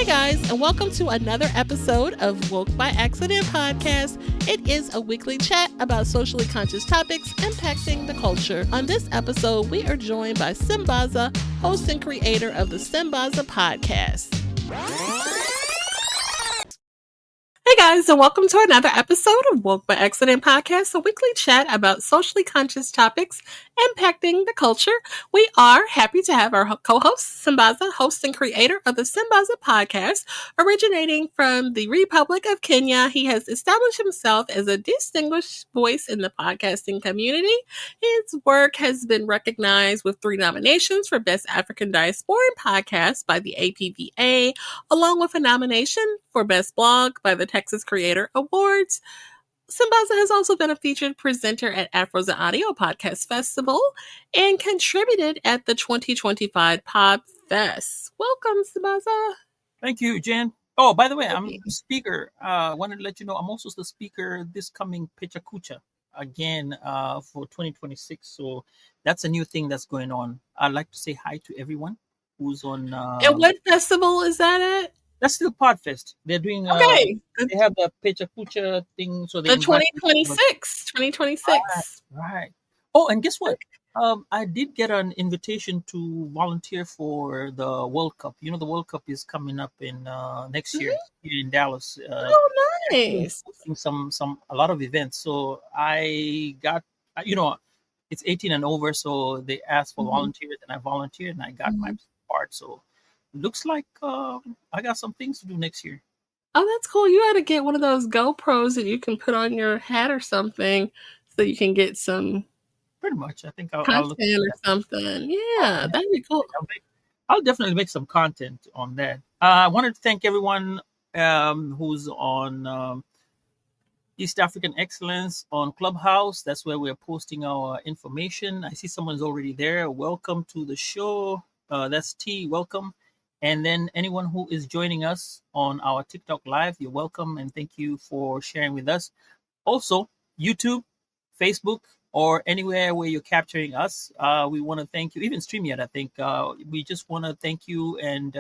Hey guys, and welcome to another episode of Woke by Accident podcast. It is a weekly chat about socially conscious topics impacting the culture. On this episode, we are joined by Sambaza, host and creator of the Sambaza podcast. Hey guys, and welcome to another episode of Woke by Accident podcast, a weekly chat about socially conscious topics impacting the culture. We are happy to have our co-host, Sambaza, host and creator of the Sambaza podcast. Originating from the Republic of Kenya, he has established himself as a distinguished voice in the podcasting community. His work has been recognized with 3 nominations for Best African Diasporan Podcast by the APVA, along with a nomination for Best Blog by the Texas Creator Awards. Sambaza has also been a featured presenter at Afros and Audio Podcast Festival and contributed at the 2025 Pod Fest. Welcome, Sambaza. Thank you, Jen. Oh, by the way, I'm the speaker. Wanted to let you know I'm also the speaker this coming Pechakucha again for 2026. So that's a new thing that's going on. I'd like to say hi to everyone who's on. And what festival is that at? That's still Podfest. They're doing. Okay. They have the Pechakucha thing, so they The invite 2026. 2026. Right. Oh, and guess what? I did get an invitation to volunteer for the World Cup. You know, the World Cup is coming up in next year here in Dallas. Oh, nice. Hosting a lot of events. So I got, it's 18 and over, so they asked for volunteers, and I volunteered, and I got my part. So looks like I got some things to do next year. Oh, that's cool. You ought to get one of those GoPros that you can put on your hat or something so you can get some Pretty much. I think I'll content or something. Yeah, that'd be cool. I'll definitely make some content on that. I wanted to thank everyone who's on East African Excellence on Clubhouse. That's where we're posting our information. I see someone's already there. Welcome to the show. That's T. Welcome. And then anyone who is joining us on our TikTok Live, you're welcome. And thank you for sharing with us. Also, YouTube, Facebook, or anywhere where you're capturing us. We want to thank you. Even StreamYard, I think. We just want to thank you and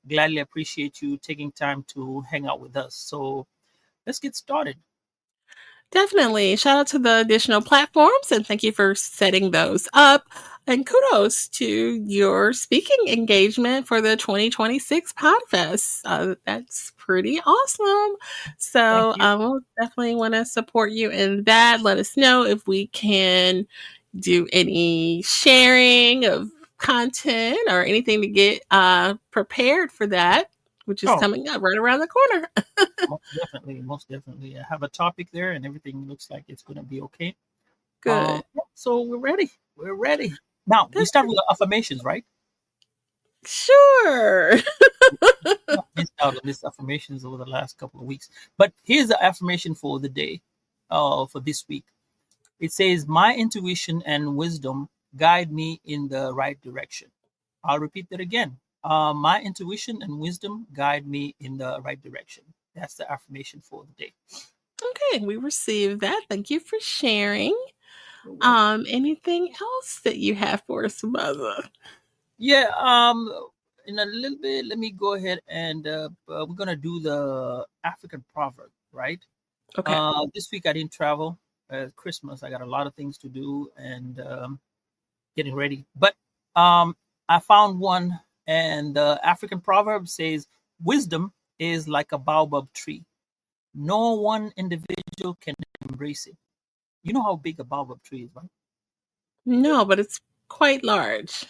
gladly appreciate you taking time to hang out with us. So let's get started. Definitely. Shout out to the additional platforms and thank you for setting those up. And kudos to your speaking engagement for the 2026 Podfest. That's pretty awesome. So we'll definitely want to support you in that. Let us know if we can do any sharing of content or anything to get prepared for that, which is coming up right around the corner. Most definitely. I have a topic there and everything looks like it's going to be okay. Good. So we're ready. Now, we start with the affirmations, right? Sure. I missed out on these affirmations over the last couple of weeks. But here's the affirmation for the day, for this week. It says, my intuition and wisdom guide me in the right direction. I'll repeat that again. My intuition and wisdom guide me in the right direction. That's the affirmation for the day. Okay, we received that. Thank you for sharing. Anything else that you have for us, Mother? Yeah, in a little bit, let me go ahead and we're gonna do the African proverb, right? Okay. This week I didn't travel. Christmas, I got a lot of things to do and getting ready. But I found one, and the African proverb says, "Wisdom is like a baobab tree. No one individual can embrace it." You know how big a baobab tree is, right? No, but it's quite large.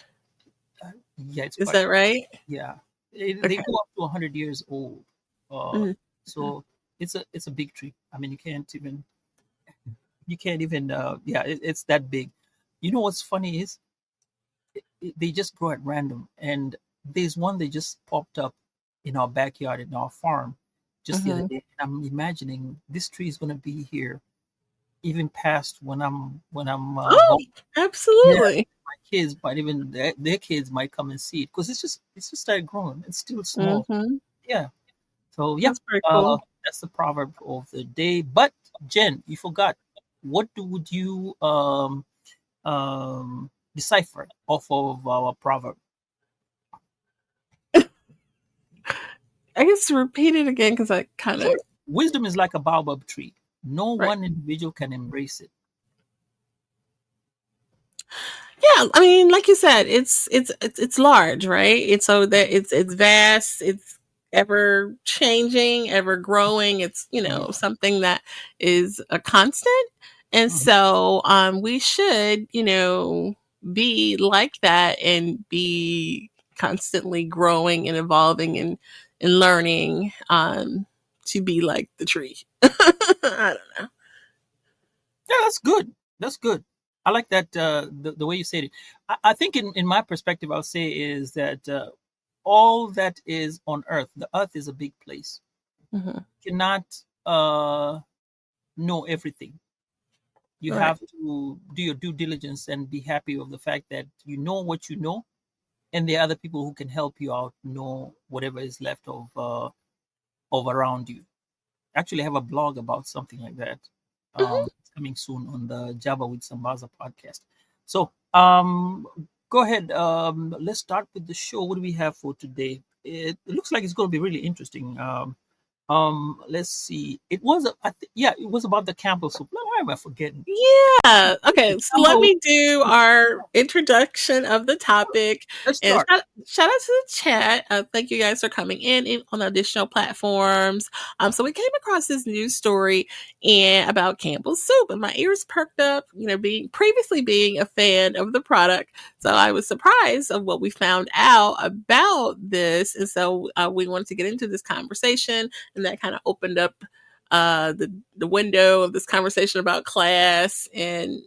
Yeah, is that right? Yeah, they go up to 100 years old. So it's a big tree. I mean, you can't even. It's that big. You know what's funny is, they just grow at random, and there's one that just popped up in our backyard in our farm just the other day. And I'm imagining this tree is going to be here even past when I'm absolutely. Yeah, my kids might even their kids might come and see it because it's just started growing. It's still small. Yeah. So yeah, that's pretty cool. That's the proverb of the day. But Jen, you forgot. What would you decipher off of our proverb? I guess repeat it again because I kind of Sure. Wisdom is like a baobab tree. No right. one individual can embrace it. Yeah, I mean, like you said, it's large, right? It's so that it's vast, it's ever changing, ever growing. It's Mhm, something that is a constant, and mhm. so we should be like that and be constantly growing and evolving and learning to be like the tree. I don't know. Yeah, that's good. That's good. I like that the way you said it. I think in my perspective, I'll say is that all that is on Earth, the Earth is a big place. Hmm. You cannot know everything. You Right. have to do your due diligence and be happy with the fact that you know what you know, and there are other people who can help you out know whatever is left of around you. Actually, I have a blog about something like that. Hmm. It's coming soon on the Java with Sambaza podcast. So go ahead. Let's start with the show. What do we have for today? It looks like it's going to be really interesting. Let's see. It was, yeah, it was about the Campbell soup. Why am I forgetting? Yeah. The Okay. So let Campbell me do soup. our introduction of the topic. Let's And start. shout out to the chat. Thank you guys for coming in on additional platforms. So we came across this news story and about Campbell's soup, and my ears perked up. Being a fan of the product, so I was surprised of what we found out about this, and so we wanted to get into this conversation, and that kind of opened up the window of this conversation about class and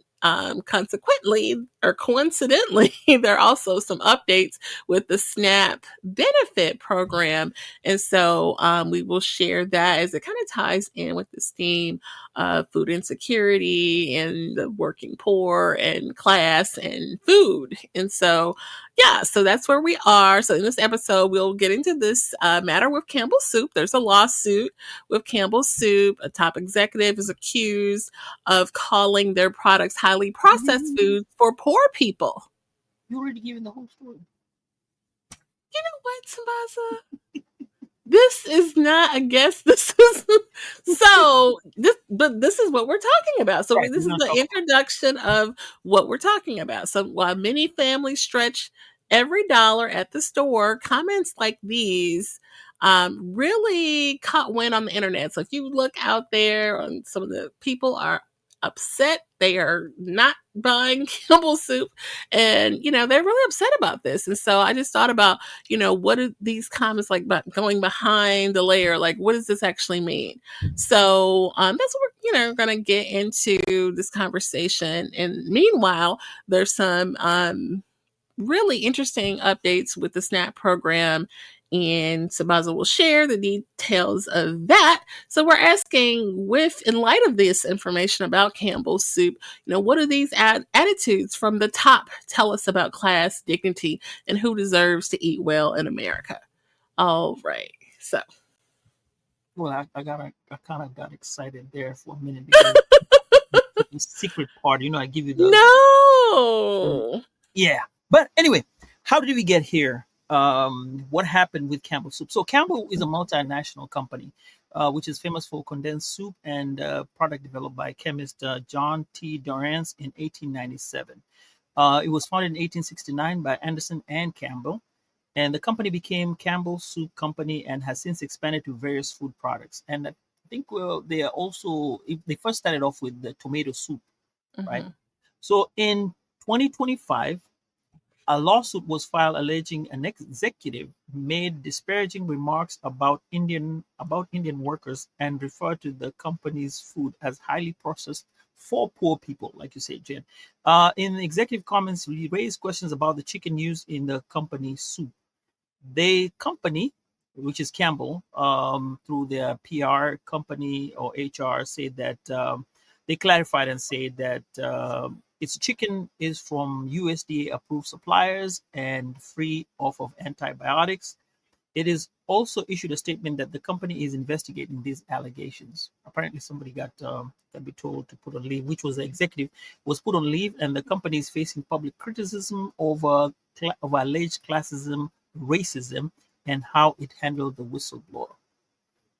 consequently or coincidentally there are also some updates with the SNAP benefit program, and so we will share that as it kind of ties in with this theme of food insecurity and the working poor and class and food. And so yeah, so that's where we are. So in this episode we'll get into this matter with Campbell Soup. There's a lawsuit with Campbell Soup. A top executive is accused of calling their products highly processed You foods for poor people. already given the whole story. You know what, Sambaza? This is not a guess. This is but this is what we're talking about. So Right. this We're is going to the talk about introduction of what we're talking about. So while many families stretch every dollar at the store, comments like these really caught wind on the internet. So if you look out there, some of the people are upset. They are not buying Campbell soup, and they're really upset about this. And so I just thought about what are these comments like but going behind the layer? Like, what does this actually mean? So that's what we're, going to get into this conversation. And meanwhile, there's some really interesting updates with the SNAP program. And Sabaza will share the details of that. So we're asking, in light of this information about Campbell's soup, what do these attitudes from the top tell us about class, dignity, and who deserves to eat well in America? All right. So well, I kind of got excited there for a minute because the secret part, I give you the no. yeah. But anyway, how did we get here? What happened with Campbell Soup? So Campbell is a multinational company, which is famous for condensed soup and product developed by chemist John T. Dorrance in 1897. It was founded in 1869 by Anderson and Campbell, and the company became Campbell Soup Company and has since expanded to various food products. And I think they are also they first started off with the tomato soup, right? Mhm. So in 2025, a lawsuit was filed alleging an executive made disparaging remarks about Indian workers and referred to the company's food as highly processed for poor people, like you said, Jen. In the executive comments, we raised questions about the chicken used in the company's soup. The company, which is Campbell, through their PR company or HR, said that they clarified and said that its chicken is from USDA approved suppliers and free off of antibiotics. It is also issued a statement that the company is investigating these allegations. Apparently, somebody got be told to put on leave, which was the executive was put on leave, and the company is facing public criticism over alleged classism, racism, and how it handled the whistleblower.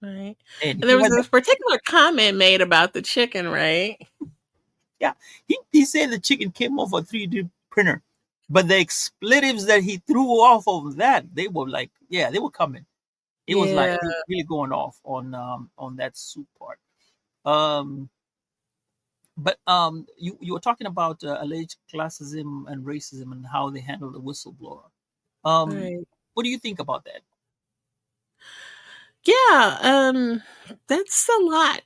Right. And And there he was had this that. particular comment made about the chicken, right? Yeah, he said the chicken came off a 3D printer, but the expletives that he threw off of that, they were like, yeah, they were coming. It was like Yeah, he was really going off on that soup part. Um, but you were talking about alleged classism and racism and how they handle the whistleblower. Um, right. what do you think about that? Yeah, that's a lot.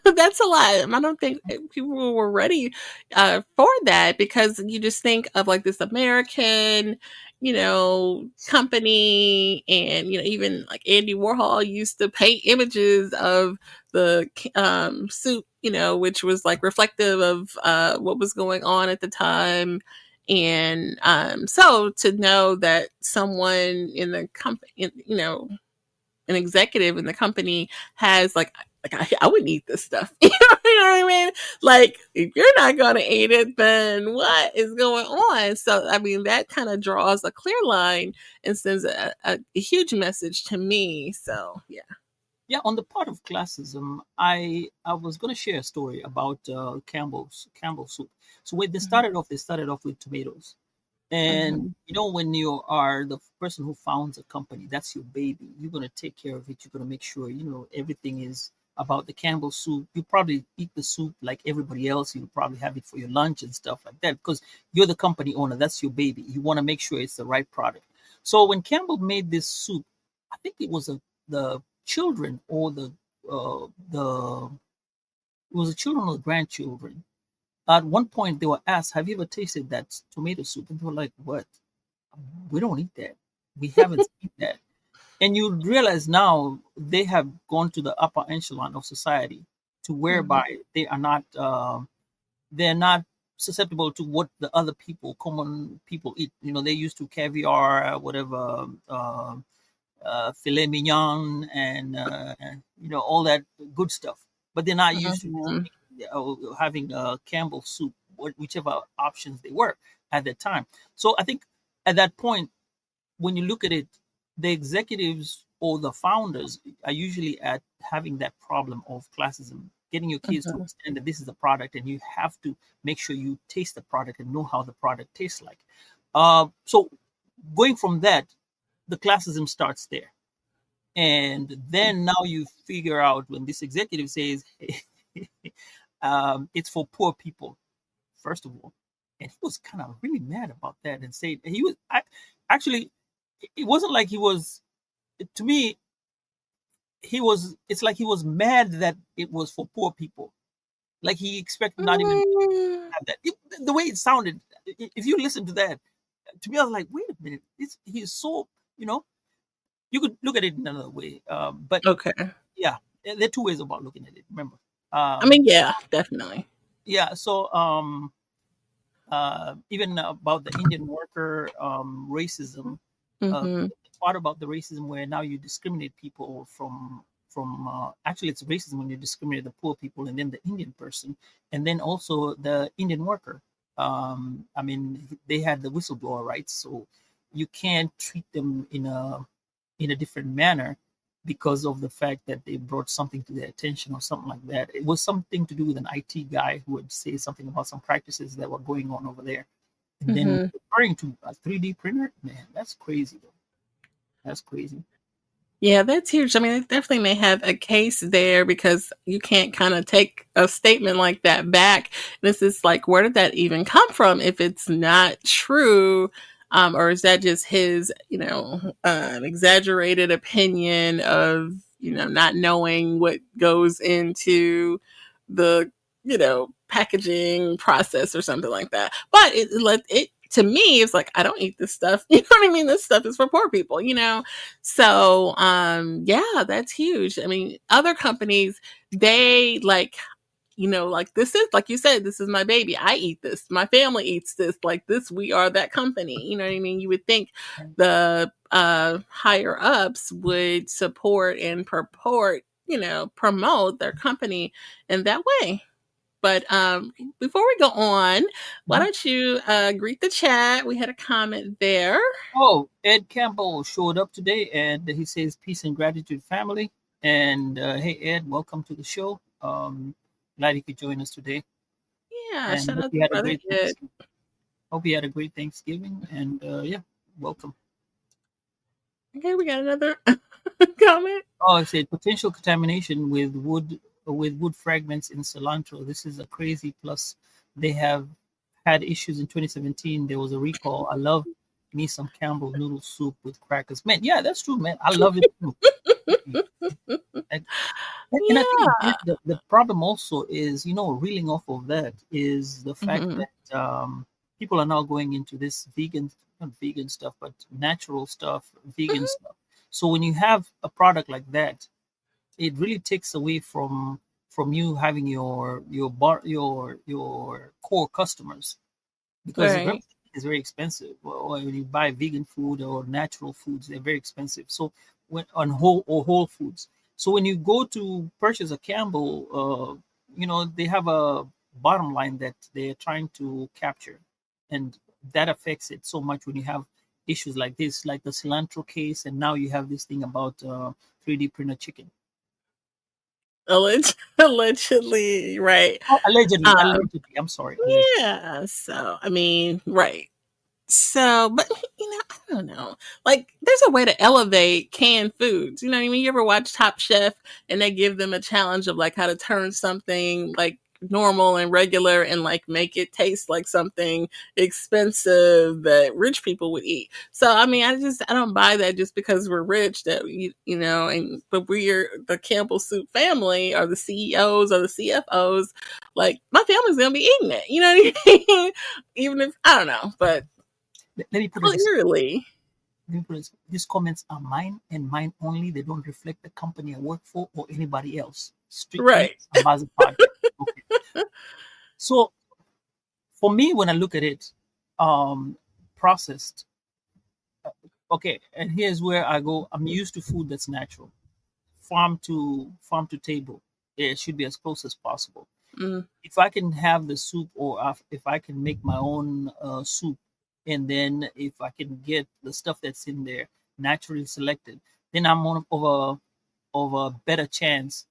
That's a lot. I don't think people were ready for that because you just think of like this American, company, and even like Andy Warhol used to paint images of the soup, which was like reflective of what was going on at the time. And so to know that someone in the company, an executive in the company has like I wouldn't eat this stuff. You know what I mean? Like if you're not gonna eat it, then what is going on? So I mean that kind of draws a clear line and sends a huge message to me. So yeah. Yeah, on the part of classism, I was going to share a story about Campbell soup. So when Mhm, they started off with tomatoes. And mhm, when you are the person who founds a company, that's your baby. You're gonna take care of it. You're gonna make sure everything is about the Campbell soup. You probably eat the soup like everybody else. You probably have it for your lunch and stuff like that because you're the company owner. That's your baby. You want to make sure it's the right product. So when Campbell made this soup, I think it was the children or the it was the children or the grandchildren. At one point, they were asked, "Have you ever tasted that tomato soup?" And they were like, "What? We don't eat that. We haven't seen that." And you realize now they have gone to the upper echelon of society to mhm, whereby they're not susceptible to what the other people, common people eat. They used to caviar, whatever, filet mignon, and all that good stuff. But they're not used to just mhm, having Campbell soup, whichever options they were at that time. So I think at that point, when you look at it, the executives or the founders are usually at having that problem of classism, getting your kids to mhm, understand that this is a product and you have to make sure you taste the product and know how the product tastes like. So going from that, the classism starts there. And then now you figure out when this executive says, it's for poor people, first of all. And he was kind of really mad about that and said, actually, it wasn't like he was, to me, it's like he was mad that it was for poor people. Like he expected not even to mhm. have that. The way it sounded, if you listen to that, to me, I was like, wait a minute, he's so, you know, you could look at it in another way. But Okay. yeah, there are two ways about looking at it. Remember, I mean, so yeah, definitely. yeah, so even about the Indian worker racism, Mhm, the part about the racism where now you discriminate people from actually it's racism when you discriminate the poor people and then the Indian person and then also the Indian worker. I mean, they had the whistleblower rights, so you can't treat them in a different manner because of the fact that they brought something to their attention or something like that. It was something to do with an IT guy who would say something about some practices that were going on over there. And then mhm. referring to a 3D printer, man, that's crazy though. That's crazy. Yeah, that's huge. I mean, it definitely may have a case there because you can't kind of take a statement like that back. This is like, where did that even come from if it's not true? Or is that just his, exaggerated opinion of, not knowing what goes into the, packaging process or something like that? But it to me, it's like, I don't eat this stuff. You know what I mean? This stuff is for poor people, so, yeah, that's huge. I mean, other companies, they like this is like you said, this is my baby. I eat this. My family eats this. Like this, we are that company. You know what I mean? You would think the higher ups would support and purport, promote their company in that way. But before we go on, why Mhm. don't you greet the chat? We had a comment there. Oh, Ed Campbell showed up today and he says, "Peace and gratitude, family." And hey, Ed, welcome to the show. Glad you could join us today, Yeah, and shout hope out you to had a Brother great Ed. hope you had a great Thanksgiving. And yeah, welcome. Okay, we got another comment. Oh, I said potential contamination with wood fragments in cilantro. This is a crazy. Plus, they have had issues in 2017. There was a recall. I love me some Campbell noodle soup with crackers. Man, yeah, that's true, man. I love it too. And, and I think Yeah. the problem also is, reeling off of that is the fact Hmm. that people are now going into this vegan, not vegan stuff, but natural stuff, vegan Hmm. stuff. So when you have a product like that, it really takes away from you having your core customers, because Right. everything is very expensive. Well, when you buy vegan food or natural foods, they're very expensive. So when on whole foods, so when you go to purchase a Campbell, they have a bottom line that they're trying to capture, and that affects it so much when you have issues like this, like the cilantro case, and now you have this thing about 3D printer chicken. Allegedly, right. Oh, allegedly, Um, allegedly. I'm sorry, allegedly. yeah. So, I mean, right. So, but I don't know. Like, there's a way to elevate canned foods. You know what I mean? You ever watch Top Chef and they give them a challenge of like how to turn something like normal and regular and like make it taste like something expensive that rich people would eat. So, I mean, I don't buy that just because we're rich that and but we're the Campbell Soup family or the CEOs or the CFOs. Like, my family's gonna be eating it. You know what I mean? Even if I don't know, but Let me put it this clearly. these comments are mine and mine only. They don't reflect the company I work for or anybody else. Strictly Right. Sambaza podcast. Okay. So for me, when I look at it, processed. Okay, and here's where I go. I'm used to food that's natural, farm to table. It should be as close as possible. Mm, If I can have the soup, or if I can make my own soup, and then if I can get the stuff that's in there naturally selected, then I'm on of a better chance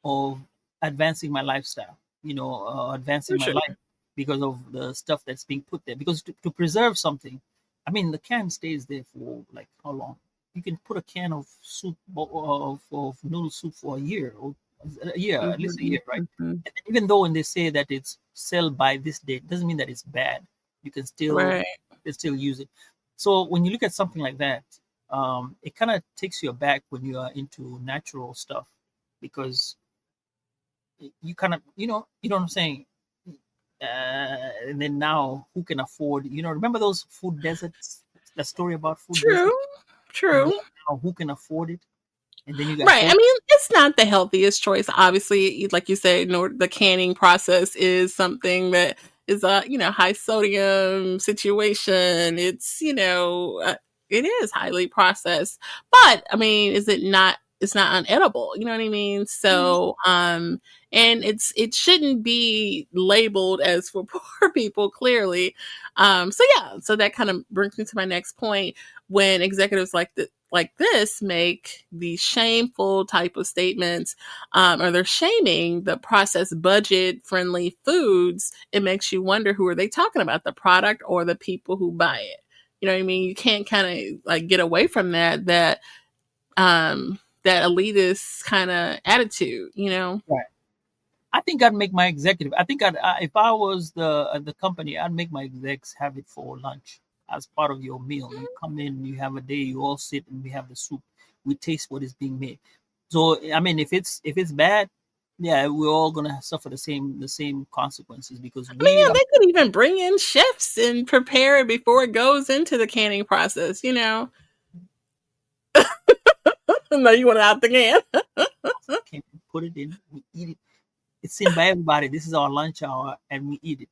of advancing my lifestyle, advancing for my sure. life, because of the stuff that's being put there. Because to preserve something, I mean, the can stays there for like how long? You can put a can of soup, of noodle soup, for a year, at least a Mhm, year, right? mhm. And even though when they say that it's sell by this date, doesn't mean that it's bad. You Right. can still use it. So when you look at something like that, it kind of takes you aback when you are into natural stuff, because you kind of, what I'm saying. And then now, who can afford? Remember those food deserts? The story about food True. deserts. And then True. now, who can afford it? And then you got Right. I hope. mean, it's not the healthiest choice. Obviously, like you said, the canning process is something that is a high sodium situation. It is highly processed. But I mean, is it not? It's not unedible. You know what I mean? So, and it shouldn't be labeled as for poor people. Clearly, so yeah. So that kind of brings me to my next point when executives like this make these shameful type of statements, or they're shaming the processed budget friendly foods, it makes you wonder, who are they talking about, the product or the people who buy it? You know what I mean? You can't kind of like get away from that elitist kind of attitude. Right. I think I'd make my executive. I think if I was the company, I'd make my execs have it for lunch as part of your meal. You come in, you have a day, you all sit, and we have the soup. We taste what is being made. So I mean, if it's bad, yeah, we're all gonna suffer the same consequences, because I mean, we yeah, they could even bring in chefs and prepare it before it goes into the canning process. No, you want it out the can. can put it in, we eat it. It's seen by everybody. This is our lunch hour, and we eat it.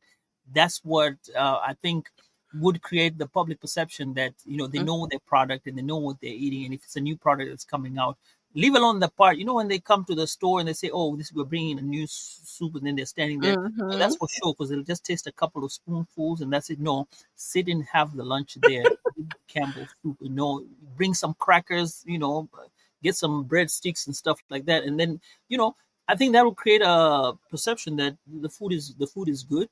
That's what I think would create the public perception that they know their product and they know what they're eating. And if it's a new product that's coming out, leave alone the part. When they come to the store and they say, "Oh, this we're bringing a new soup," and then they're standing there. No, Hmm. that's for sure, because they'll just taste a couple of spoonfuls and that's it. No, sit and have the lunch there. Campbell soup. Bring some crackers. get some breadsticks and stuff like that, and then you know I think that will create a perception that the food is good,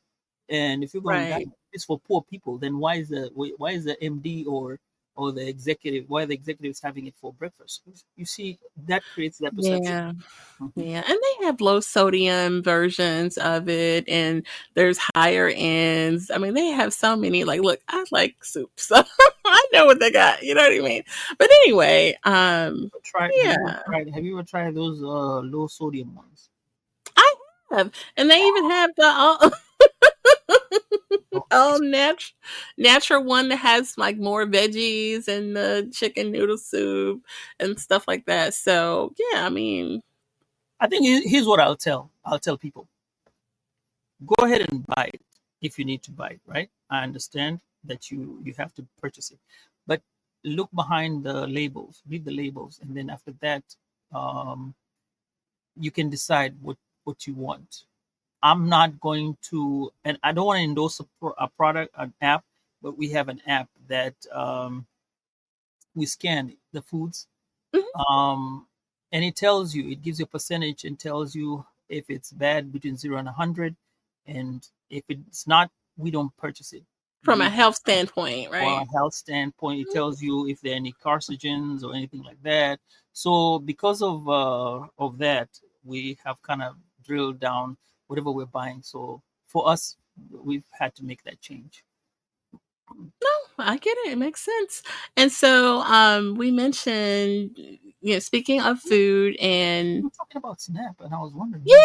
and if you're going to Right. diet, it's for poor people. Then why is the MD or the executive, why are the executives having it for breakfast? You see, that creates that perception. Yeah. Mhm. Yeah, and they have low sodium versions of it, and there's higher ends. I mean, they have so many. Like, look, I like soup, so I know what they got. You know what I mean? But anyway, Try Have you ever yeah, tried those low sodium ones? I have, and they even have the Oh, all natural one that has like more veggies and the chicken noodle soup and stuff like that. So yeah, I mean, I think here's what I'll tell people: go ahead and buy it if you need to buy it. Right? I understand that you have to purchase it, but look behind the labels, read the labels, and then after that, um, you can decide what you want. I'm not going to, and I don't want to endorse a product, an app, but we have an app that we scan the foods, mhm, um, and it gives you a percentage and tells you if it's bad between 0 and 100, and if it's not, we don't purchase it. from a We health standpoint, For right? a health standpoint, it tells you if there are any carcinogens or anything like that. So because of that, we have kind of drilled down whatever we're buying. So for us, we've had to make that change. No, I get it. It makes sense. And so, we mentioned, speaking of food We and were talking about SNAP, and I was wondering what's yeah,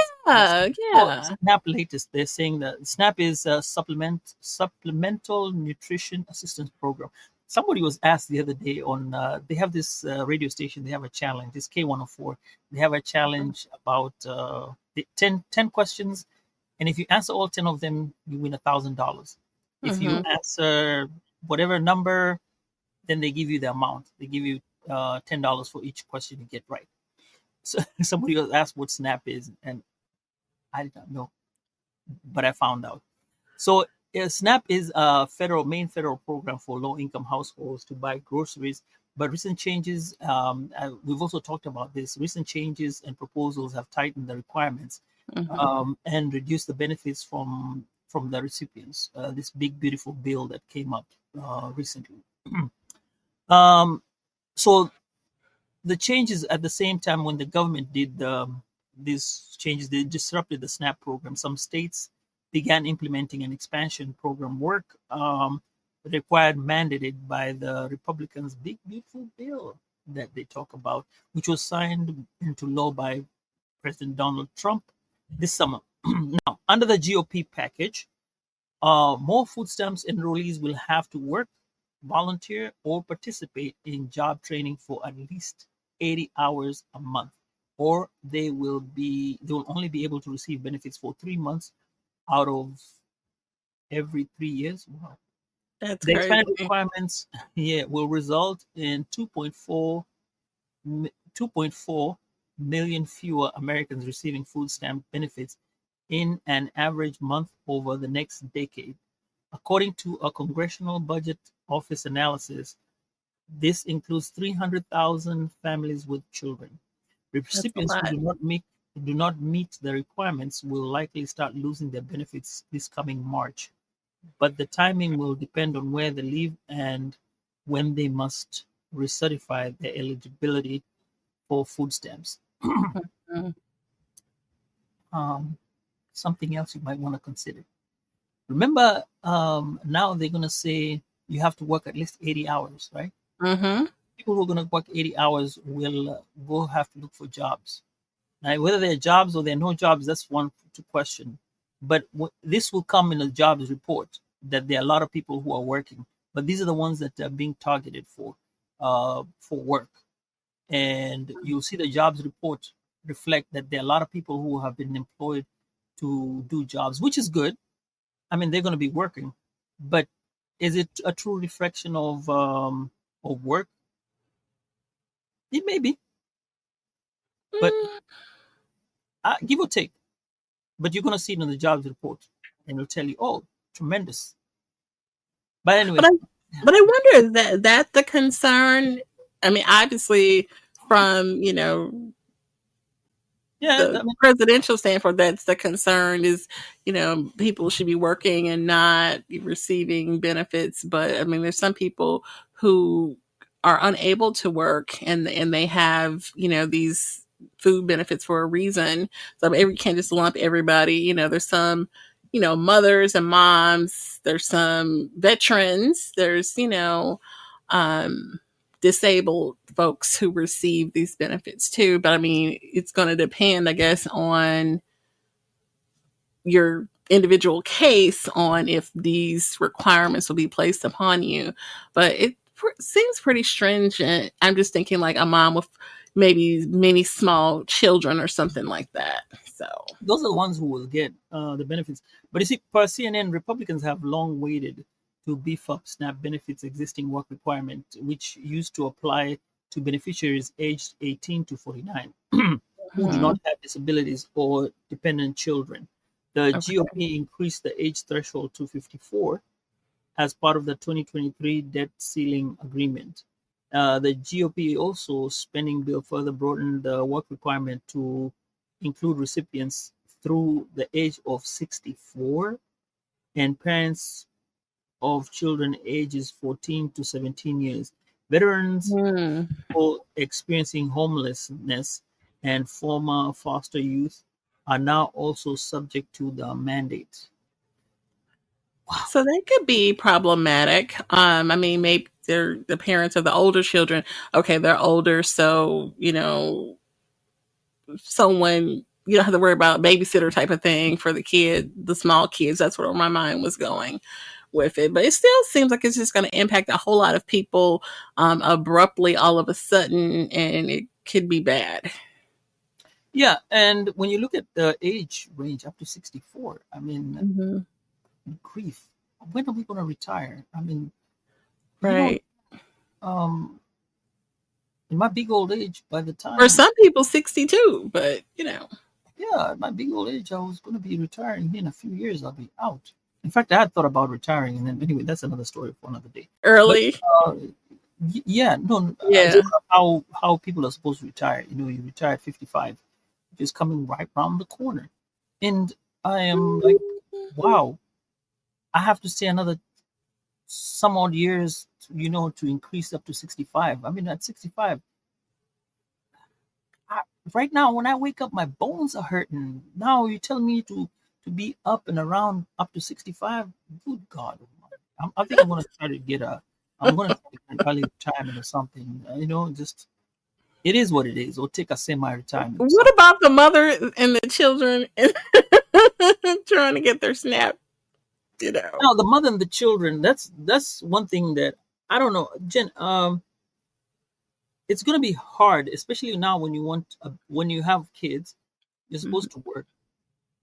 oh, yeah. SNAP latest. They're saying that SNAP is a supplemental nutrition assistance program. Somebody was asked the other day on. They have this radio station. They have a challenge. It's K104. They have a challenge about the 10 questions, and if you answer all 10 of them, you win $1,000. If you Mhm. answer whatever number, then they give you the amount. They give you $10 for each question you get right. So somebody was asked what SNAP is, and I did not know, but I found out. So SNAP is a main federal program for low-income households to buy groceries. But recent changes, we've also talked about this. Recent changes and proposals have tightened the requirements, Mhm. and reduced the benefits from the recipients. This big beautiful bill that came up recently. um, so the changes at the same time when the government did these changes, they disrupted the SNAP program. Some states began implementing an expansion program work, required mandated by the Republicans' big beautiful bill that they talk about, which was signed into law by President Donald Trump this summer. Now, under the GOP package, more food stamps enrollees will have to work, volunteer, or participate in job training for at least 80 hours a month, or they will only be able to receive benefits for 3 months out of every 3 years. Wow. That's The expanded crazy. requirements, yeah, will result in 2.4 million fewer Americans receiving food stamp benefits in an average month over the next decade. According to a Congressional Budget Office analysis, this includes 300,000 families with children. That's a Recipients who lot. do not meet the requirements will likely start losing their benefits this coming March, but the timing will depend on where they live and when they must recertify their eligibility for food stamps. Mhm. Um, Something else you might want to consider. Remember, now they're going to say you have to work at least 80 hours, right? Mhm. People who are going to work 80 hours will go have to look for jobs. Now, whether they're jobs or they're no jobs, that's one to question. But this will come in a jobs report that there are a lot of people who are working, but these are the ones that are being targeted for work. And you'll see the jobs report reflect that there are a lot of people who have been employed to do jobs, which is good. I mean, they're going to be working, but is it a true reflection of work? It may be, but Mm. give or take. But you're going to see it in the jobs report, and it'll tell you, oh, tremendous. But But anyway, I but I wonder, is that the concern? I mean, obviously from Yeah, the presidential standpoint, that's the concern is, people should be working and not receiving benefits. But I mean, there's some people who are unable to work and they have, these food benefits for a reason. So we can't just lump everybody. There's some, mothers and moms, there's some veterans, there's, um, disabled folks who receive these benefits too. But I mean, it's going to depend, I guess, on your individual case on if these requirements will be placed upon you. But it seems pretty stringent. I'm just thinking like a mom with maybe many small children or something like that. So those are the ones who will get the benefits. But you see, per CNN, Republicans have long waited to beef up SNAP benefits existing work requirement, which used to apply to beneficiaries aged 18 to 49 who do not have disabilities or dependent children. The okay. GOP increased the age threshold to 54 as part of the 2023 debt ceiling agreement. The GOP also spending bill further broadened the work requirement to include recipients through the age of 64 and parents of children ages 14 to 17 years. Veterans Hmm. people experiencing homelessness and former foster youth are now also subject to the mandate. Wow. So that could be problematic. I mean, maybe they're the parents of the older children. Okay, they're older, so someone you don't have to worry about babysitter type of thing for the small kids. That's where my mind was going with it. But it still seems like it's just going to impact a whole lot of people abruptly all of a sudden, and it could be bad. Yeah, and when you look at the age range up to 64, I mean, Hmm. grief. When are we going to retire? I mean, you know, Right. um, in my big old age, by the For time, some people, 62, but yeah, at my big old age, I was going to be retiring. In a few years, I'll be out. In fact, I had thought about retiring, and then anyway, that's another story for another day. But early. uh, yeah, no, I Yeah. don't know how people are supposed to retire. You know, you retire at 55, just coming right round the corner, and I am like, wow, I have to stay another some odd years, to increase up to 65. I mean, at 65, I, right now, when I wake up, my bones are hurting. Now you tell me to be up and around up to 65. Good God, I think I'm going to try to get a. I'm going to try to get an early retirement or something. Just it is what it is. Or take a semi-retirement or What something. about the mother and the children trying to get their snap? You know. Now, the mother and the children. That's one thing that I don't know, Jen. It's going to be hard, especially now when when you have kids. You're Mhm. supposed to work.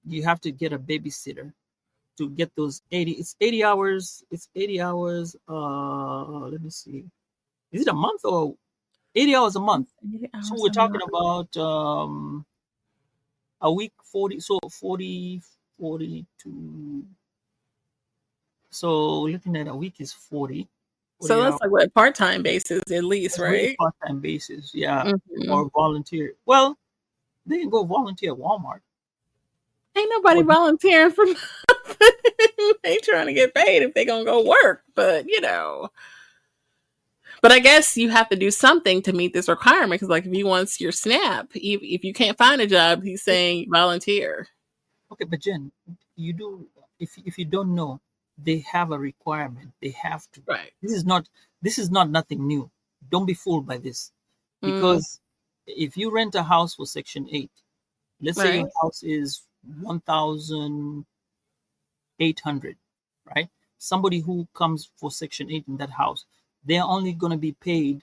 You have to get a babysitter to get those 80. It's 80 hours. It's 80 hours. Let me see. Is it a month or 80 hours a month? 8 So hours we're a talking month. about a week 40. So 40, 42. So looking at a week is 40, So 40 that's hours. like what part-time basis at least, That's really right? part-time basis, yeah, Hmm. or volunteer. Well, they can go volunteer at Walmart. Ain't nobody Or volunteering for nothing. They trying to get paid if they gonna go work, but But I guess you have to do something to meet this requirement because, like, if you want your SNAP, if you can't find a job, he's saying volunteer. okay, but Jen, you do if you don't know, they have a requirement. They have to. Right. This is not nothing new. Don't be fooled by this. Mm, Because if you rent a house for Section 8, let's say right. your house is 1,800, right? Somebody who comes for Section 8 in that house, they're only going to be paid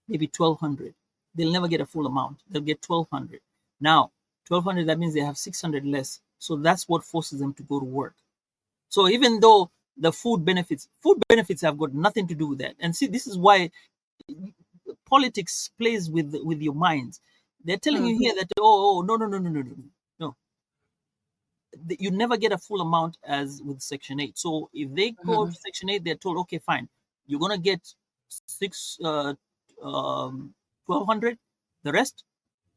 maybe 1,200. They'll never get a full amount. They'll get 1,200. Now, 1,200, that means they have 600 less. So that's what forces them to go to work. So even though the food benefits have got nothing to do with that. And see, this is why politics plays with your minds. They're telling you Mm-hmm. here that, oh, no, no, no, no, no, no, no. You never get a full amount as with Section 8. So if they go Mm-hmm. to Section 8, they're told, okay, fine, you're gonna get 1,200. The rest,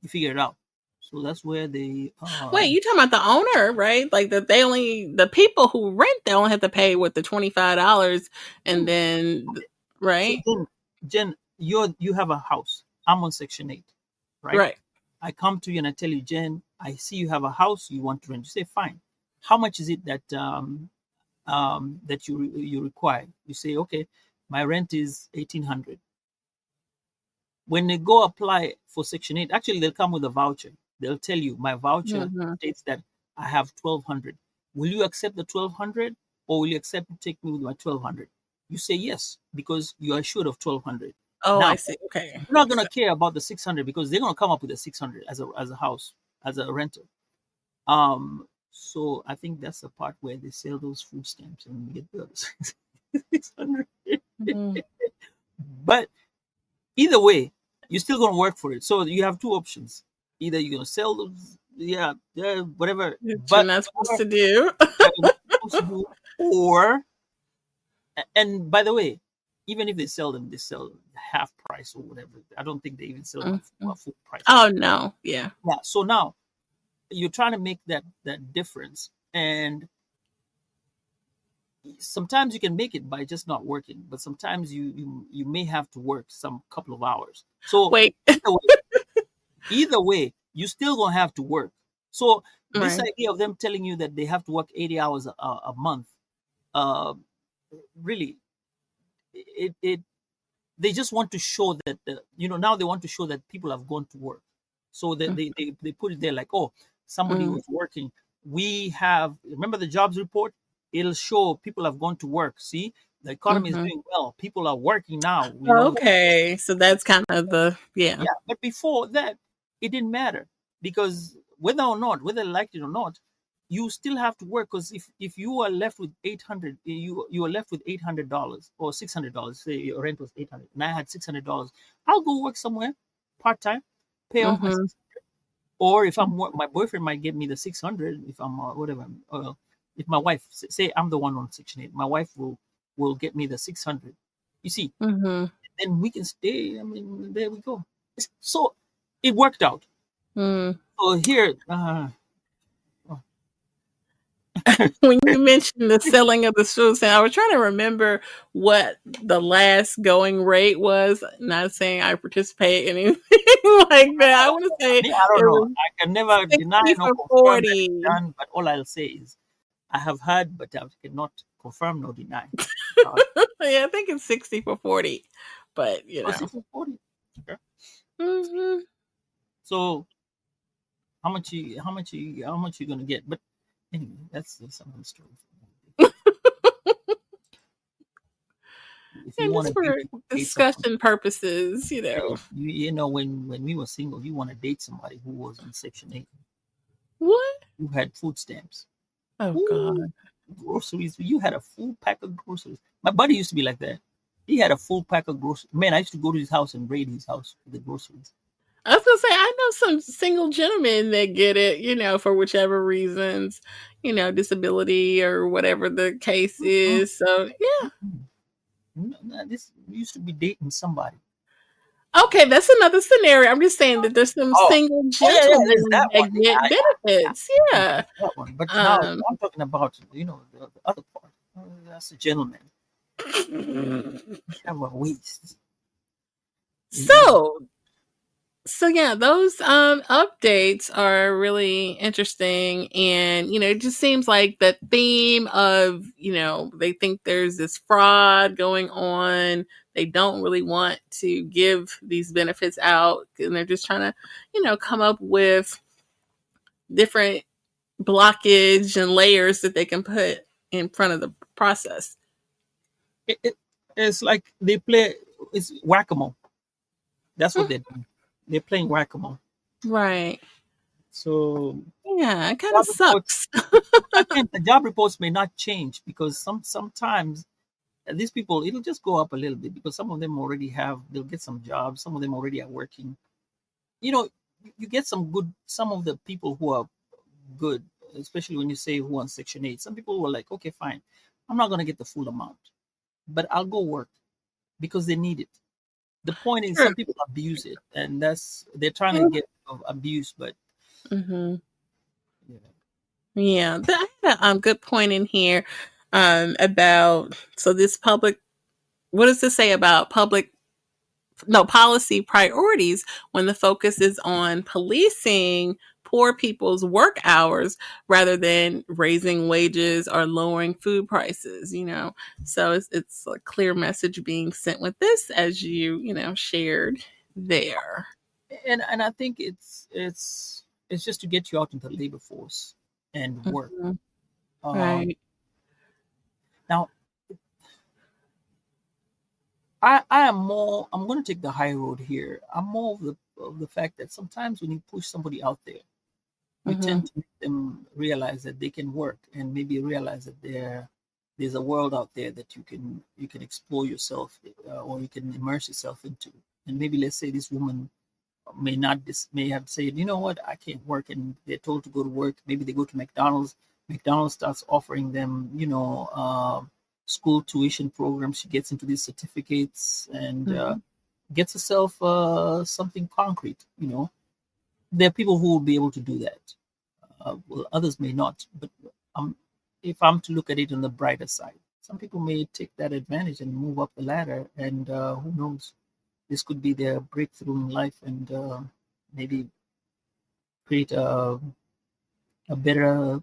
you figure it out. So that's where Wait, you talking about the owner, right? Like that they only the people who rent they only have to pay with the $25 and then so right? Jen, you have a house. I'm on Section 8, right? Right. I come to you and I tell you, Jen, I see you have a house you want to rent. You say, fine. How much is it that you require? You say, okay, my rent is 1,800. When they go apply for Section 8, actually they'll come with a voucher. They'll tell you my voucher Mm-hmm. states that I have 1,200. Will you accept the 1,200 or will you accept to take me with my 1,200? You say yes because you are assured of 1,200. Oh, I Now see. Okay. you're not So, gonna care about the 600 because they're gonna come up with a 600 as a house as a renter. So I think that's the part where they sell those food stamps and get the 600. mhm. But either way, you're still gonna work for it. So you have two options. Either you're gonna sell those, yeah, whatever. That you're But not supposed to do. that you're not supposed to do, or and by the way, even if they sell them, they sell half price or whatever. I don't think they even sell them Mhm. at full price. Oh no. Yeah. Yeah. So now you're trying to make that difference, and sometimes you can make it by just not working, but sometimes you may have to work some couple of hours. So Wait. either way, either way, you still gonna have to work. So this Right. idea of them telling you that they have to work 80 hours a month, uh, really, it they just want to show that now they want to show that people have gone to work. So that they put it there like, oh, somebody Mm-hmm. was working. We have remember the jobs report. It'll show people have gone to work. See, the economy is Mm-hmm. doing well. People are working now. Okay. So that's kind of the yeah. Yeah, but before that, it didn't matter because whether they liked it or not, you still have to work because if you are left with 800, you are left with $800 or $600. Say your rent was 800, and I had $600. I'll go work somewhere part time, pay off my Mm-hmm. 600. Or if my boyfriend might give me the 600. If I'm whatever, if my wife say I'm the one on Section 8, my wife will get me the 600. You see, Mm-hmm. then we can stay. I mean, there we go. So it worked out. Mm. So here, oh, When you mentioned the selling of the shoes, and I was trying to remember what the last going rate was. Not saying I participate in anything like that. I want to say me, I don't it know. was I can never deny 60 nor for confirm that it's 40. done. But all I'll say is I have heard, but I cannot confirm nor deny. Uh, Yeah, I think it's 60 for 40. But, oh, 60 40. Okay. hmm So how much you gonna get? But anyway, that's another story. If you and want just to date, for you want to date someone. discussion purposes, You know when we were single, you want to date somebody who was on Section 8, What? who had food stamps. Oh, Ooh, God. groceries. You had a full pack of groceries. My buddy used to be like that. He had a full pack of groceries. Man, I used to go to his house and raid his house with the groceries. I was gonna say I know some single gentlemen that get it, for whichever reasons, disability or whatever the case Mm-mm, is. So yeah. mm-mm. No, this used to be dating somebody. Okay, that's another scenario. I'm just saying that there's some Oh, single yeah. There's gentlemen that that one. Yeah, get yeah. benefits. Yeah, Yeah. there's that one. But now Um I'm talking about the other part. That's a gentleman. You have a waist. You- so So yeah, those updates are really interesting, and it just seems like the theme of they think there's this fraud going on. They don't really want to give these benefits out, and they're just trying to come up with different blockage and layers that they can put in front of the process. it, it- it's like they play. It's whack a mole. That's what Mm, they're doing. They're playing whack a mole. right? So Yeah, it kind of job reports, sucks. again, the job reports may not change because sometimes these people it'll just go up a little bit because some of them already they'll get some jobs. Some of them already are working. You know, you get some of the people who are good, especially when you say who on Section 8. Some people were like, okay, fine, I'm not gonna get the full amount, but I'll go work because they need it. The point is, True. some people abuse it, and they're trying to get of abuse, but Mm-hmm. yeah. Yeah, I had a good point in here about so this public. What does this say about public? No, policy priorities when the focus is on policing poor people's work hours rather than raising wages or lowering food prices. So it's a clear message being sent with this, as shared there. And I think it's just to get you out into the labor force and work. Mhm. Um, Right. Now, I'm going to take the high road here. I'm more of the fact that sometimes when you push somebody out there, you Hmm. tend to make them realize that they can work, and maybe realize that there's a world out there that you can explore yourself, or you can immerse yourself into. And maybe, let's say, this woman may have said, you know what, I can't work, and they're told to go to work. Maybe they go to McDonald's. McDonald's starts offering them, school tuition programs. She gets into these certificates and Hmm. gets herself something concrete. There are people who will be able to do that. Well, others may not. But um, if I'm to look at it on the brighter side, some people may take that advantage and move up the ladder, and who knows, this could be their breakthrough in life, and maybe create a better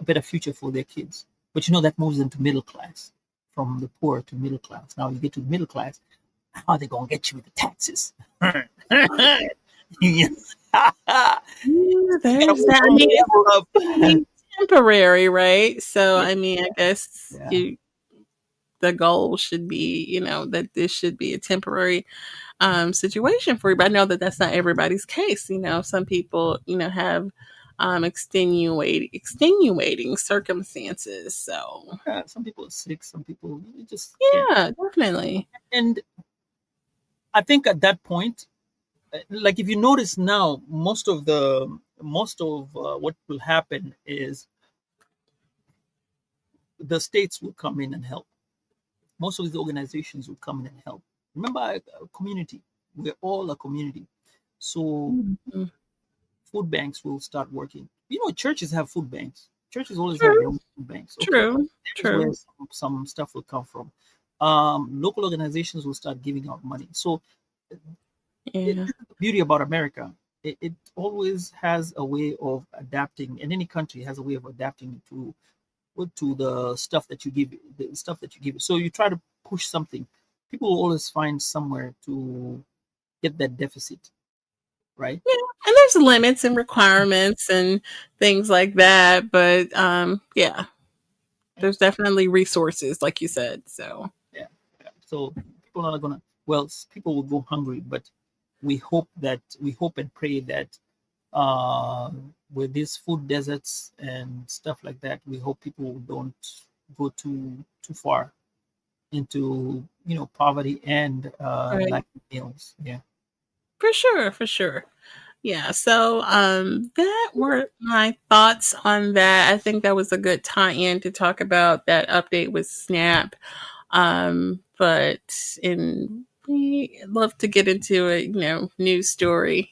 a better future for their kids. But that moves them to middle class, from the poor to middle class. Now you get to middle class, how are they gonna get you with the taxes? you Yeah, gotta there's move that. I some mean, it's level supposed to up. be temporary, right? So, Yeah, I mean, I guess yeah. the goal should be, that this should be a temporary situation for you. But I know that that's not everybody's case. Some people, have extenuating circumstances. So, Some people are sick, some people you just can't. yeah, definitely. And I think at that point, like, if you notice now, most of what will happen is the states will come in and help. Most of these organizations will come in and help. Remember, a community. We're all a community. So Mhm. food banks will start working. Churches have food banks. Churches always have their True, own food banks. Okay, true, there is true. where some stuff will come from. Local organizations will start giving out money. So Yeah. this is the beauty about America. It always has a way of adapting, and any country has a way of adapting to the stuff that you give, the stuff that you give. So you try to push something, people will always find somewhere to get that deficit, right? Yeah, and there's limits and requirements and things like that, but yeah, Yeah, there's definitely resources, like you said. So, yeah, yeah. So people are not gonna. Well, people will go hungry, but we hope and pray that uh, with these food deserts and stuff like that, we hope people don't go too far into poverty and right, lack of meals. Yeah. for sure, for sure. Yeah, so that were my thoughts on that. I think that was a good tie-in to talk about that update with Snap. But in we love to get into a news story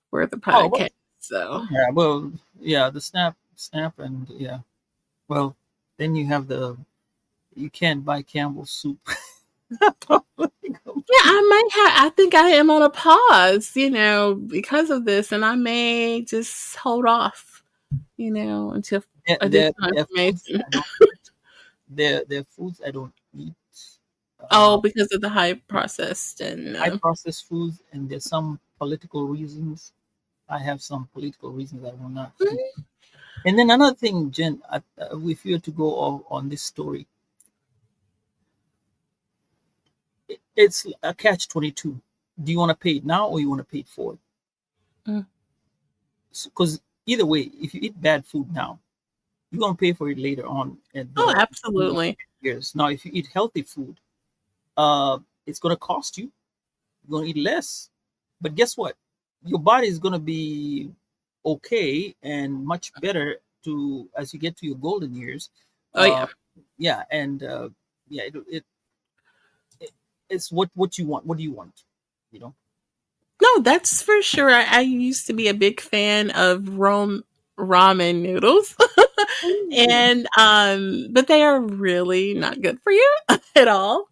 for the Oh, well, podcast. So yeah. Well, yeah. The snap, and yeah. Well, then you can't buy Campbell soup. yeah, I might have. I think I am on a pause, because of this, and I may just hold off, until additional They're foods information. I don't eat. They're foods I don't eat. Oh, Uh, because of the high processed and I process foods, and there's some political reasons. I have some political reasons I will not eat. And then another thing, Jen, if you were to go on this story, it's a catch-22. Do you want to pay it now, or you want to pay it forward? mm. Because either way, if you eat bad food now, you're gonna pay for it later on at Oh, the absolutely. years. Now, if you eat healthy food, it's gonna cost you. You're gonna eat less, but guess what? Your body is gonna be okay and much better to as you get to your golden years. Oh yeah. Uh, yeah, and yeah, it's what you want. What do you want? You know. No, that's for sure. I used to be a big fan of ramen noodles. Ooh. And but they are really not good for you at all.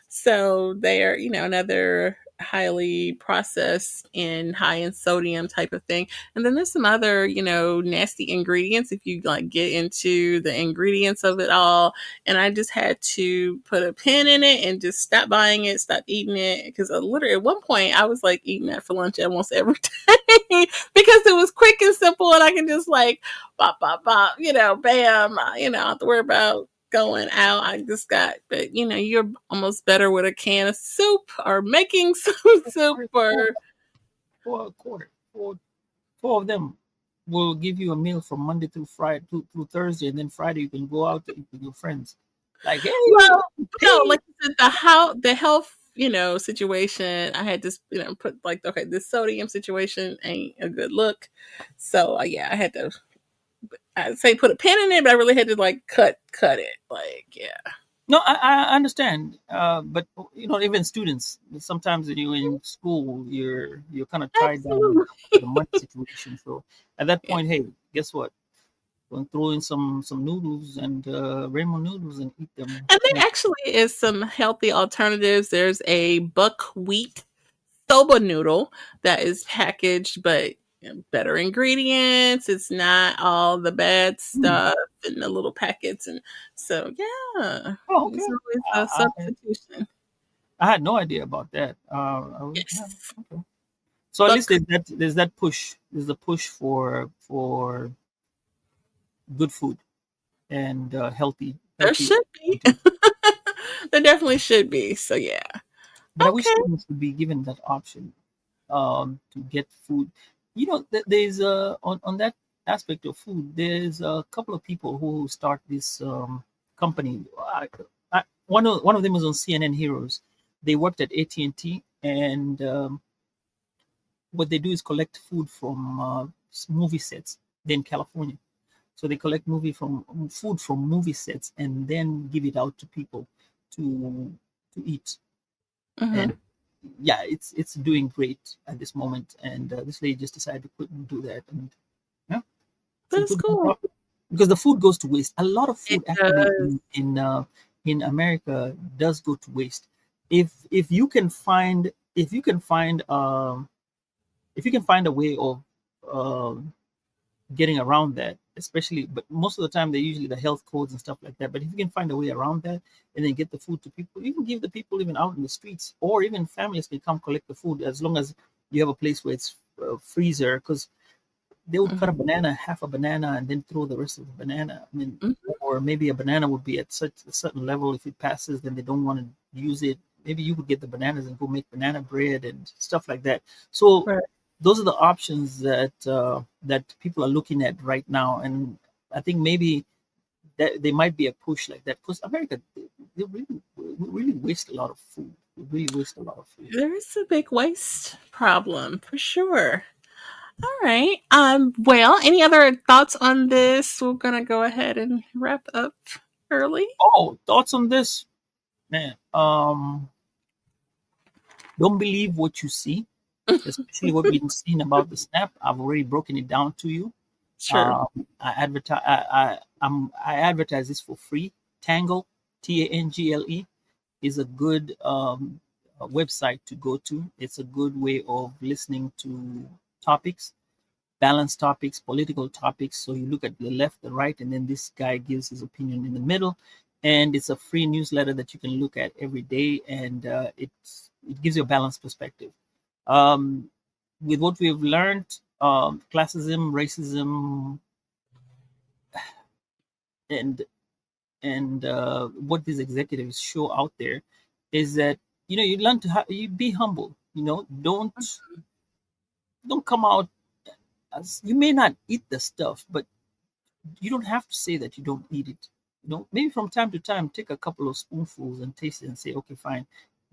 So they are, another highly processed and high in sodium type of thing. And then there's some other, nasty ingredients if you like get into the ingredients of it all. And I just had to put a pin in it and just stop buying it, stop eating it. Because literally at one point I was like eating that for lunch almost every day because it was quick and simple and I can just like bop, bop, bop, bam, I don't have to worry about going out. I just got, but you're almost better with a can of soup or making some soup Four, or four a quarter. Four of them will give you a meal from Monday through Friday through Thursday, and then Friday you can go out to eat with your friends. Like, hey, well, no, hey. like you said, the health, situation. I had to, put like, okay, this sodium situation ain't a good look. So yeah, I had to, I'd say put a pin in it, but I really had to like cut it. Like, yeah. No, I understand, but even students sometimes when you're in school, you're kind of tied down with Absolutely. the money situation. So at that Yeah. point, hey, guess what? Go and throw in some noodles and ramen noodles and eat them. And there actually is some healthy alternatives. There's a buckwheat soba noodle that is packaged, but better ingredients. It's not all the bad Hmm. stuff in the little packets, and so yeah, Oh, okay. it's always a I, I substitution. I had no idea about that. Yeah, Yes, okay. So at least buck. there's that push. There's a push for good food and There healthy should be. content. There definitely should be. So yeah. But I wish Okay. students would be given that option to get food. There's on that aspect of food. There's a couple of people who start this company. One of them was on CNN Heroes. They worked at AT&T, and what they do is collect food from movie sets. They're in California, so they collect movie from food from movie sets and then give it out to people to eat. Hmm. And yeah, it's doing great at this moment. And this lady just decided to quit and do that, and yeah, it's a That's good cool. profit because the food goes to waste. A lot of It food actually does. in America does go to waste. If you can find if you can find if you can find a way of um getting around that, especially, but most of the time they're usually the health codes and stuff like that. But if you can find a way around that and then get the food to people, you can give the people even out in the streets, or even families can come collect the food as long as you have a place where it's freezer. Because they would cut a Hmm. banana, half a banana, and then throw the rest of the banana. I mean, Hmm. or maybe a banana would be at such a certain level. If it passes, then they don't want to use it. Maybe you could get the bananas and go make banana bread and stuff like that. So Right. those are the options that people are looking at right now, and I think maybe that there might be a push like that because America, they really we really waste a lot of food. We really waste a lot of food. There is a big waste problem for sure. All right. Well, any other thoughts on this? We're gonna go ahead and wrap up early. Oh, thoughts on this, man? Don't believe what you see, especially what we've seen about the snap. I've already broken it down to you. Sure. I advertise this for free. Tangle, Tangle, is a good website to go to. It's a good way of listening to topics, balanced topics, political topics. So you look at the left, the right, and then this guy gives his opinion in the middle. And it's a free newsletter that you can look at every day, and it gives you a balanced perspective. Um, with what we've learned, classism, racism, and what these executives show out there is that you learn to you be humble. Don't come out as you may not eat the stuff, but you don't have to say that you don't eat it. Maybe from time to time, take a couple of spoonfuls and taste it and say, okay, fine.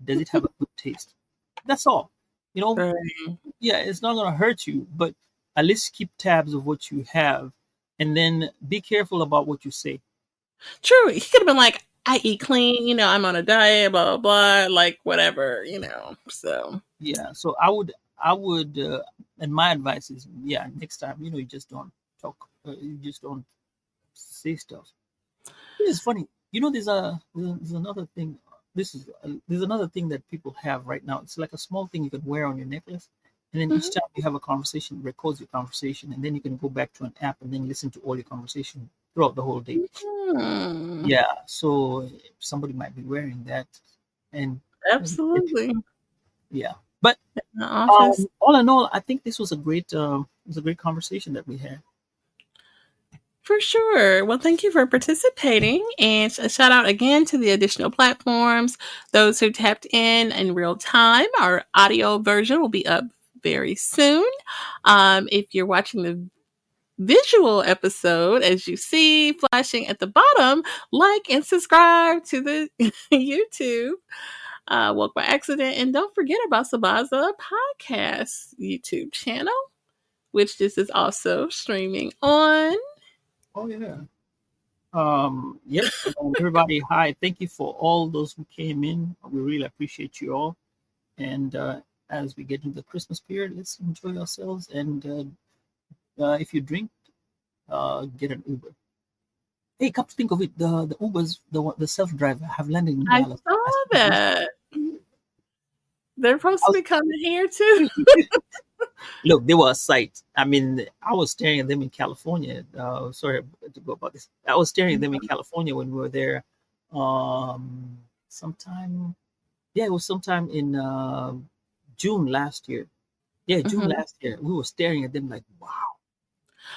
Does it have a good taste? That's all. You know, Right. yeah, it's not going to hurt you, but at least keep tabs of what you have and then be careful about what you say. True. He could have been like, I eat clean, I'm on a diet, blah, blah, blah, like whatever, so. Yeah. So I would, and my advice is, yeah, next time, you just don't talk, you just don't say stuff. This is funny. There's another thing. There's another thing that people have right now. It's like a small thing you can wear on your necklace, and then each Mhm. time you have a conversation, it records your conversation, and then you can go back to an app and then listen to all your conversation throughout the whole day. Mm, Yeah. So somebody might be wearing that, and absolutely. yeah. But In the office. all in all, I think this was a great conversation that we had. For sure. Well, thank you for participating. And a shout out again to the additional platforms. Those who tapped in real time, our audio version will be up very soon. If you're watching the visual episode, as you see flashing at the bottom, like and subscribe to the YouTube. Woke by Accident. And don't forget about Sambaza Podcast YouTube channel, which this is also streaming on. Oh yeah. Yep. Everybody, hi. Thank you for all those who came in. We really appreciate you all. And as we get into the Christmas period, let's enjoy ourselves. And if you drink, get an Uber. Hey, come to think of it, the Ubers, the self driver, have landed in I Dallas. saw I saw it yesterday. that. They're supposed I to was, be coming here too. look, they were a sight. I mean, I was staring at them in California. Sorry to go about this. I was staring at them in California when we were there. Sometime, yeah, it was sometime in June last year. Yeah, June Mhm. last year. We were staring at them like, wow,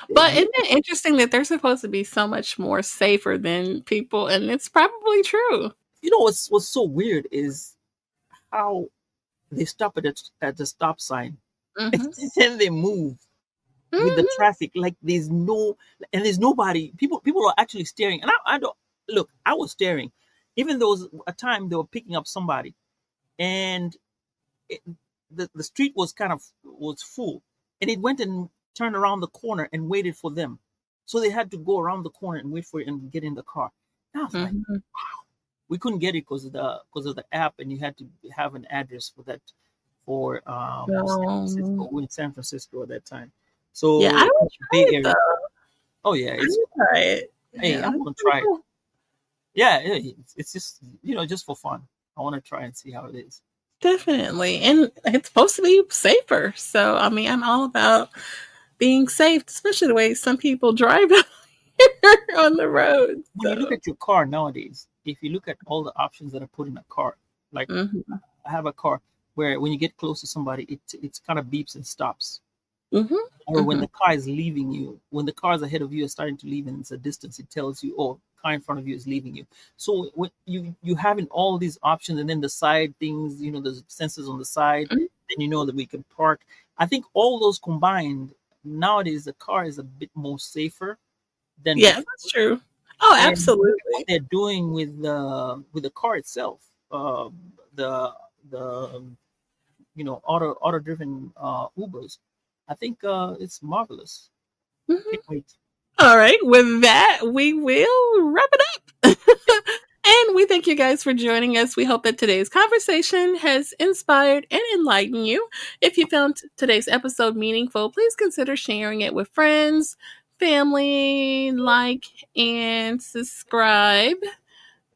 they're But here. isn't it interesting that they're supposed to be so much more safer than people? And it's probably true. What's so weird is how they stop at the stop sign Hmm. and they move with the Hmm. traffic like there's nobody. People are actually staring, and I don't look. I was staring, even though was a time they were picking up somebody, and it, the street was kind of was full, and it went and turned around the corner and waited for them, so they had to go around the corner and wait for it and get in the car. And I was like, Hmm. we couldn't get it because of the app, and you had to have an address for that for San Francisco. Um, We were in San Francisco at that time, yeah, I so would Bay try it Area. though. Oh yeah, I it's would try it. hey, Yeah, I'm that's gonna pretty try it. cool. Yeah, it's just just for fun. I want to try and see how it is. Definitely. And it's supposed to be safer. So, I mean, I'm all about being safe, especially the way some people drive out here on the road. When you look So, at your car nowadays, if you look at all the options that are put in a car, like hmm. I have a car where when you get close to somebody, it's kind of beeps and stops. Hmm. Or when Hmm. the car is leaving you, when the cars ahead of you are starting to leave and it's a distance, it tells you, oh, car in front of you is leaving you. So when you having all these options, and then the side things, the sensors on the side, then you know that we can park. I think all those combined, nowadays the car is a bit more safer than Yeah, before. that's true. Oh, And look at what absolutely. they're doing with the car itself. The auto driven Ubers. I think it's marvelous. Mhm. Can't wait. All right. With that, we will wrap it up. And we thank you guys for joining us. We hope that today's conversation has inspired and enlightened you. If you found today's episode meaningful, please consider sharing it with friends, family, like, and subscribe.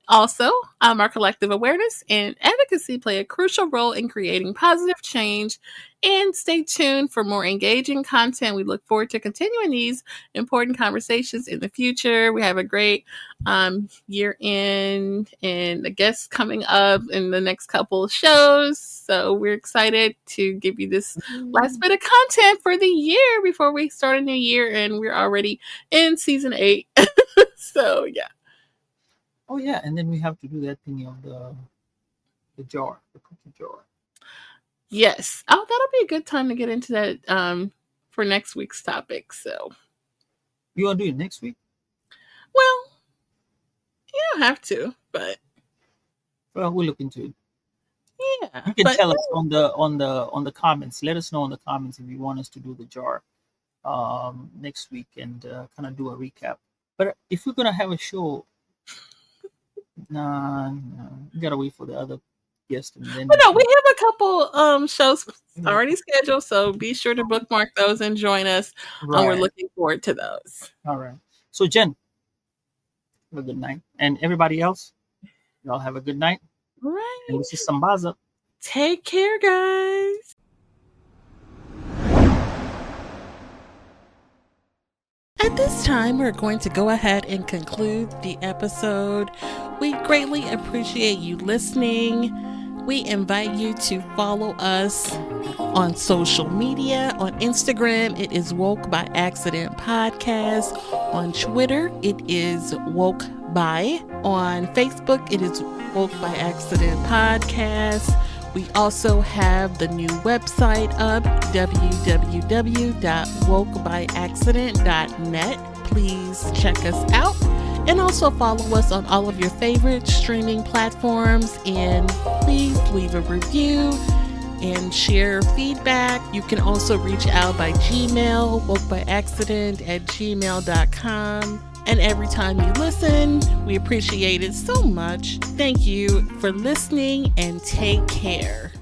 Also, our collective awareness and advocacy play a crucial role in creating positive change. And stay tuned for more engaging content. We look forward to continuing these important conversations in the future. We have a great year in and the guests coming up in the next couple of shows. So we're excited to give you this last bit of content for the year before we start a new year. And we're already in season 8. So, yeah. Oh yeah, and then we have to do that thingy of the jar, the cookie jar. Yes. Oh, that'll be a good time to get into that for next week's topic. So, You want to do it next week? well, you don't have to, but Well, we'll look into it. yeah. You can But tell us on the comments. Let us know in the comments if you want us to do the jar next week and kind of do a recap. But if we're gonna have a show, Nah, no. You gotta wait for the other guest and then But you no, we can. have a couple shows Yeah. already scheduled, so be sure to bookmark those and join us. We're Right. looking forward to those. All right. So Jen, have a good night, and everybody else, y'all have a good night. And Right. this is Sambaza. Take care, guys. At this time, we're going to go ahead and conclude the episode. We greatly appreciate you listening. We invite you to follow us on social media. On Instagram, it is Woke by Accident Podcast. On Twitter, it is Woke by. On Facebook, it is Woke by Accident Podcast. We also have the new website up, www.wokebyaccident.net. Please check us out. And also follow us on all of your favorite streaming platforms. And please leave a review and share feedback. You can also reach out by Gmail, wokebyaccident@gmail.com. And every time you listen, we appreciate it so much. Thank you for listening and take care.